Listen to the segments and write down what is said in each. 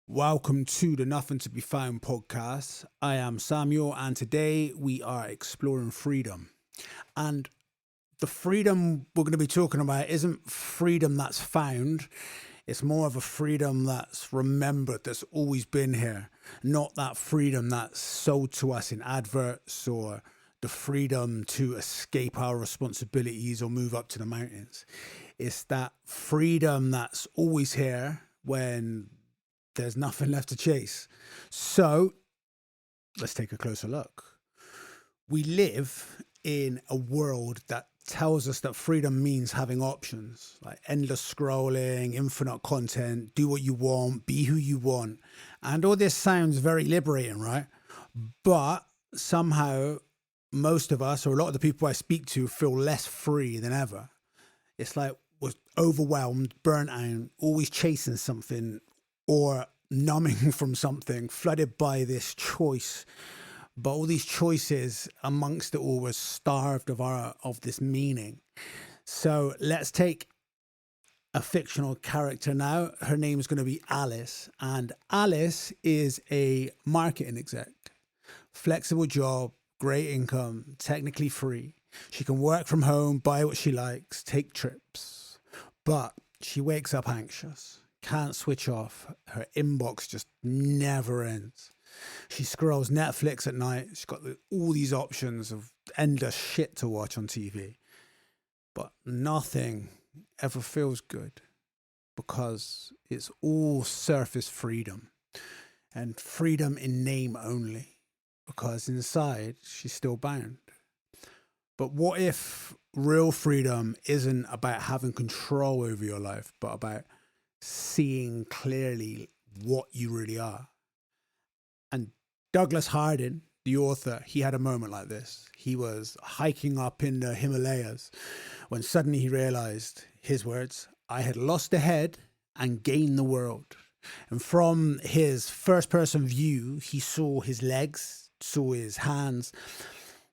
Welcome to the Nothing to Be Found podcast. I am Samuel, and today we are exploring freedom. And the freedom we're going to be talking about isn't freedom that's found, it's more of a freedom that's remembered, that's always been here, not that freedom that's sold to us in adverts or the freedom to escape our responsibilities or move up to the mountains. It's that freedom that's always here when there's nothing left to chase. So let's take a closer look. We live in a world that tells us that freedom means having options, like endless scrolling, infinite content, do what you want, be who you want. And all this sounds very liberating, right? But somehow most of us, or a lot of the people I speak to, feel less free than ever. It's like we're overwhelmed, burnt out, always chasing something, or numbing from something, flooded by this choice. But all these choices amongst it all was starved of this meaning. So let's take a fictional character now. Her name is going to be Alice. And Alice is a marketing exec. Flexible job, great income, technically free. She can work from home, buy what she likes, take trips. But she wakes up anxious, can't switch off. Her inbox just never ends. She scrolls Netflix at night. She's got all these options of endless shit to watch on TV. But nothing ever feels good because it's all surface freedom, and freedom in name only, because inside she's still bound. But what if real freedom isn't about having control over your life, but about seeing clearly what you really are? And Douglas Harding, the author, he had a moment like this. He was hiking up in the Himalayas when suddenly he realized, his words, I had lost the head and gained the world. And from his first person view, he saw his legs, saw his hands.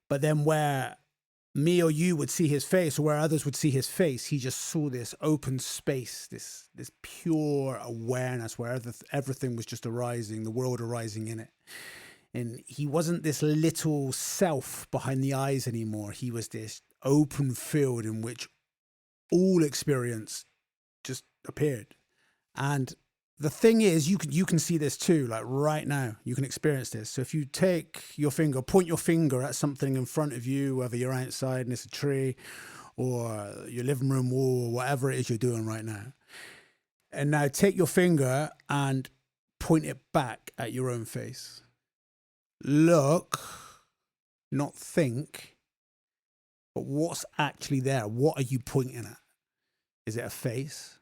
But then where me or you would see his face, or where others would see his face, he just saw this open space, this pure awareness where everything was just arising, the world arising in it. And he wasn't this little self behind the eyes anymore. He was this open field in which all experience just appeared. And the thing is, you can see this too, like right now, you can experience this. So if you take your finger, point your finger at something in front of you, whether you're outside and it's a tree or your living room wall, or whatever it is you're doing right now. And now take your finger and point it back at your own face. Look, not think, but what's actually there? What are you pointing at? Is it a face,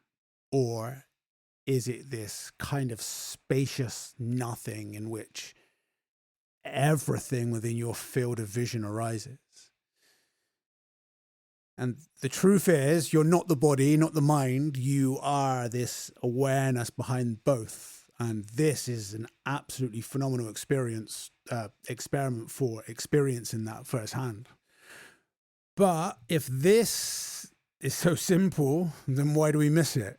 or is it this kind of spacious nothing in which everything within your field of vision arises? And the truth is, you're not the body, not the mind. You are this awareness behind both. And this is an absolutely phenomenal experiment for experiencing that firsthand. But if this is so simple, then why do we miss it?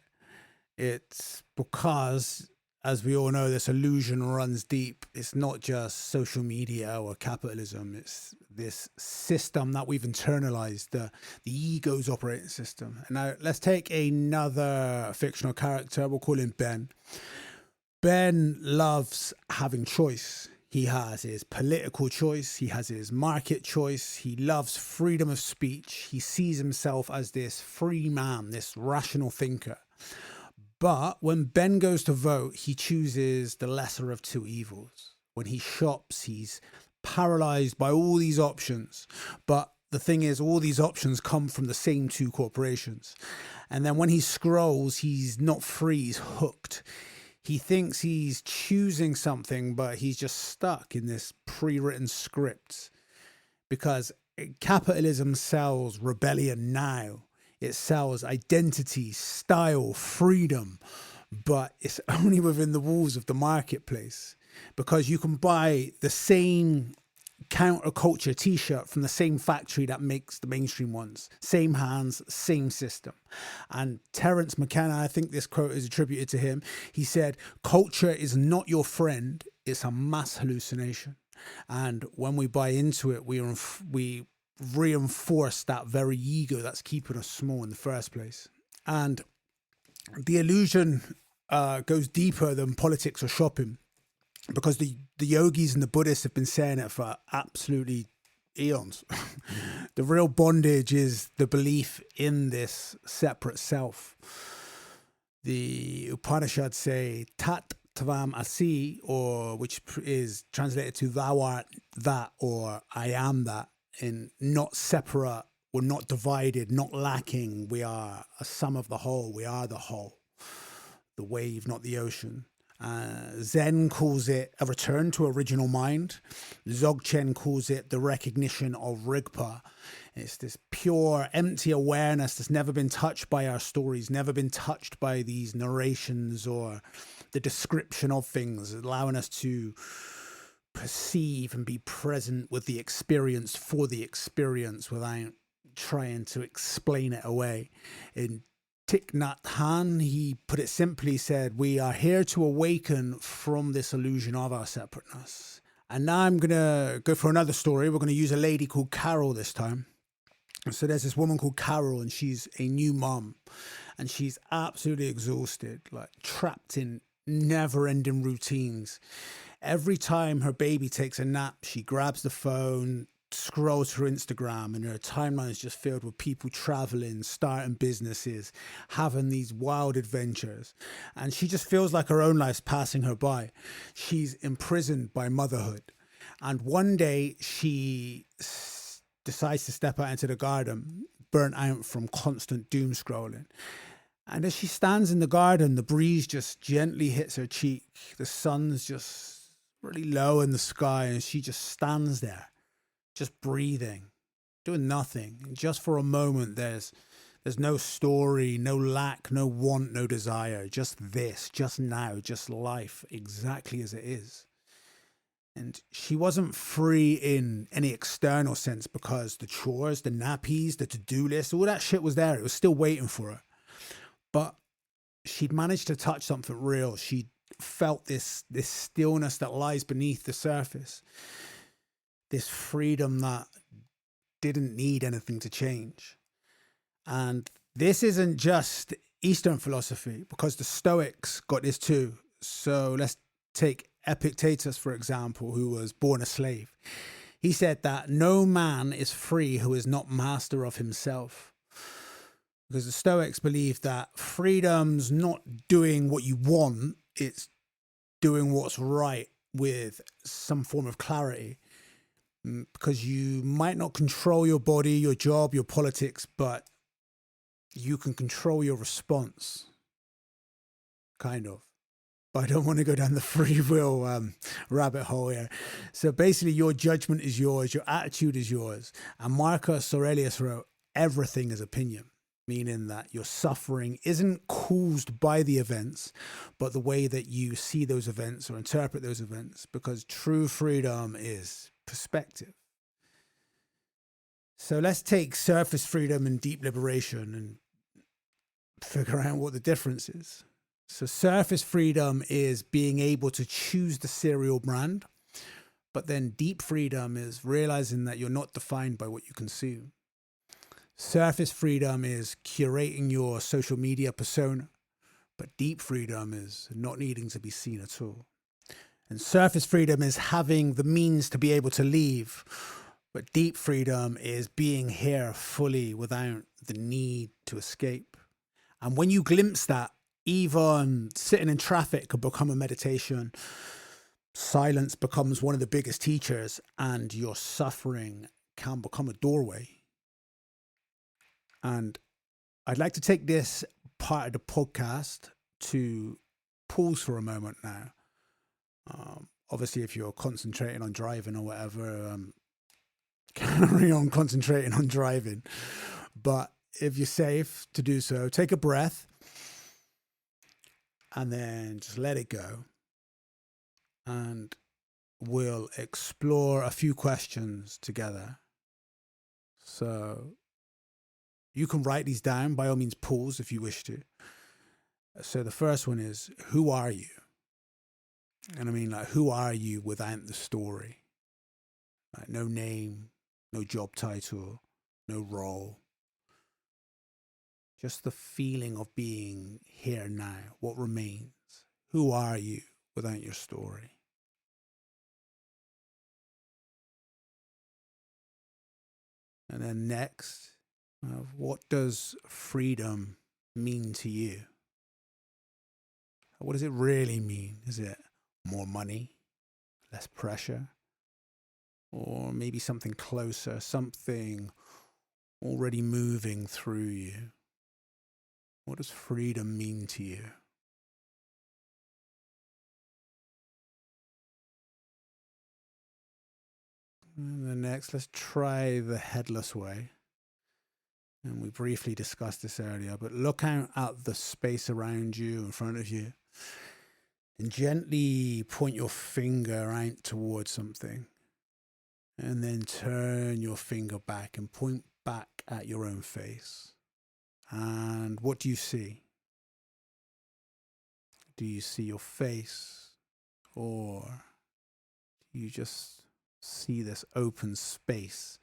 It's because, as we all know, this illusion runs deep. It's not just social media or capitalism. It's this system that we've internalized, the ego's operating system. And now let's take another fictional character. We'll call him Ben. Ben loves having choice. He has his political choice. He has his market choice. He loves freedom of speech. He sees himself as this free man, this rational thinker. But when Ben goes to vote, he chooses the lesser of two evils. When he shops, he's paralyzed by all these options. But the thing is, all these options come from the same two corporations. And then when he scrolls, he's not free, he's hooked. He thinks he's choosing something, but he's just stuck in this pre-written script. Because capitalism sells rebellion now. It sells identity, style, freedom, but it's only within the walls of the marketplace, because you can buy the same counterculture t-shirt from the same factory that makes the mainstream ones. Same hands, same system. And Terence McKenna, I think this quote is attributed to him. He said, "Culture is not your friend, it's a mass hallucination." And when we buy into it, we reinforce that very ego that's keeping us small in the first place. And the illusion goes deeper than politics or shopping, because the yogis and the Buddhists have been saying it for absolutely eons. The real bondage is the belief in this separate self. The Upanishads say Tat Tvam Asi, or which is translated to thou art that, or I am that, in not separate, we're not divided, not lacking, we are a sum of the whole, we are the whole. The wave, not the ocean. Zen calls it a return to original mind. Dzogchen calls it the recognition of Rigpa. It's this pure, empty awareness that's never been touched by our stories, never been touched by these narrations or the description of things, allowing us to perceive and be present with the experience for the experience without trying to explain it away. In Thich Nhat Hanh, he put it simply, said, "We are here to awaken from this illusion of our separateness." And now I'm going to go for another story. We're going to use a lady called Carol this time. So there's this woman called Carol, and she's a new mom, and she's absolutely exhausted, like trapped in never-ending routines. Every time her baby takes a nap, she grabs the phone, scrolls through Instagram, and her timeline is just filled with people traveling, starting businesses, having these wild adventures. And she just feels like her own life's passing her by. She's imprisoned by motherhood. And one day she decides to step out into the garden, burnt out from constant doom scrolling. And as she stands in the garden, the breeze just gently hits her cheek. The sun's just really low in the sky, and she just stands there, just breathing, doing nothing. And just for a moment, there's no story, no lack, no want, no desire. Just this, just now, just life, exactly as it is. And she wasn't free in any external sense, because the chores, the nappies, the to-do list, all that shit was there. It was still waiting for her. But she'd managed to touch something real. She felt this stillness that lies beneath the surface. This freedom that didn't need anything to change. And this isn't just Eastern philosophy, because the Stoics got this too. So let's take Epictetus, for example, who was born a slave. He said that no man is free who is not master of himself. Because the Stoics believe that freedom's not doing what you want, it's doing what's right with some form of clarity. Because you might not control your body, your job, your politics, but you can control your response. Kind of. But I don't want to go down the free will rabbit hole here. So basically, your judgment is yours, your attitude is yours. And Marcus Aurelius wrote, everything is opinion, meaning that your suffering isn't caused by the events, but the way that you see those events or interpret those events, because true freedom is perspective. So let's take surface freedom and deep liberation and figure out what the difference is. So surface freedom is being able to choose the cereal brand, but then deep freedom is realizing that you're not defined by what you consume. Surface freedom is curating your social media persona, but deep freedom is not needing to be seen at all. And surface freedom is having the means to be able to leave, but deep freedom is being here fully without the need to escape. And when you glimpse that, even sitting in traffic could become a meditation. Silence becomes one of the biggest teachers, and your suffering can become a doorway. And I'd like to take this part of the podcast to pause for a moment now. Obviously, if you're concentrating on driving or whatever, carry on concentrating on driving. But if you're safe to do so, take a breath and then just let it go. And we'll explore a few questions together. So you can write these down. By all means, pause if you wish to. So the first one is, who are you? And I mean, like, who are you without the story? Like, no name, no job title, no role. Just the feeling of being here now. What remains? Who are you without your story? And then next, what does freedom mean to you? What does it really mean? Is it more money, less pressure, or maybe something closer, something already moving through you? What does freedom mean to you? And then next, let's try the Headless Way. And we briefly discussed this earlier, but look out at the space around you, in front of you, and gently point your finger out towards something. And then turn your finger back and point back at your own face. And what do you see? Do you see your face? Or do you just see this open space?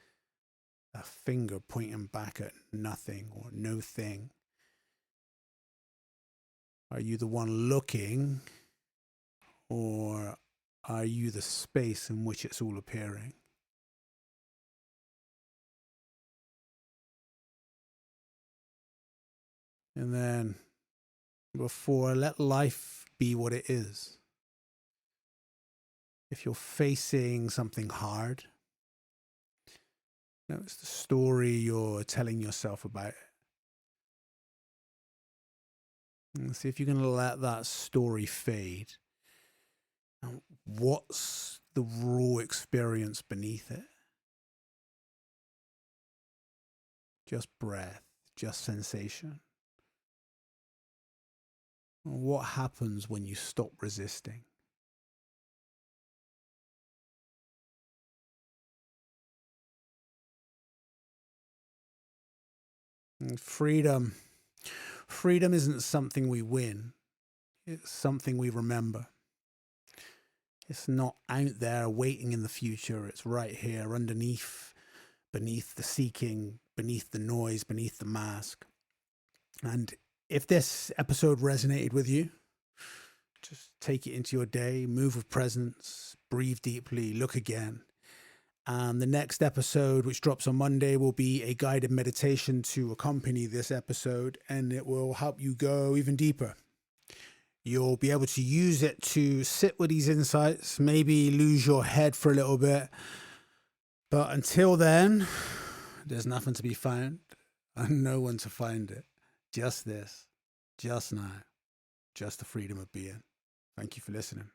A finger pointing back at nothing or no thing. Are you the one looking, or are you the space in which it's all appearing? And then, before, let life be what it is. If you're facing something hard, notice the story you're telling yourself about it. And see if you can let that story fade. And what's the raw experience beneath it? Just breath, just sensation. What happens when you stop resisting? And freedom isn't something we win. It's something we remember. It's not out there waiting in the future. It's right here underneath, beneath the seeking, beneath the noise, beneath the mask. And if this episode resonated with you, just take it into your day, move with presence, breathe deeply, look again. And the next episode, which drops on Monday, will be a guided meditation to accompany this episode, and it will help you go even deeper. You'll be able to use it to sit with these insights, maybe lose your head for a little bit. But until then, there's nothing to be found and no one to find it. Just this, just now, just the freedom of being. Thank you for listening.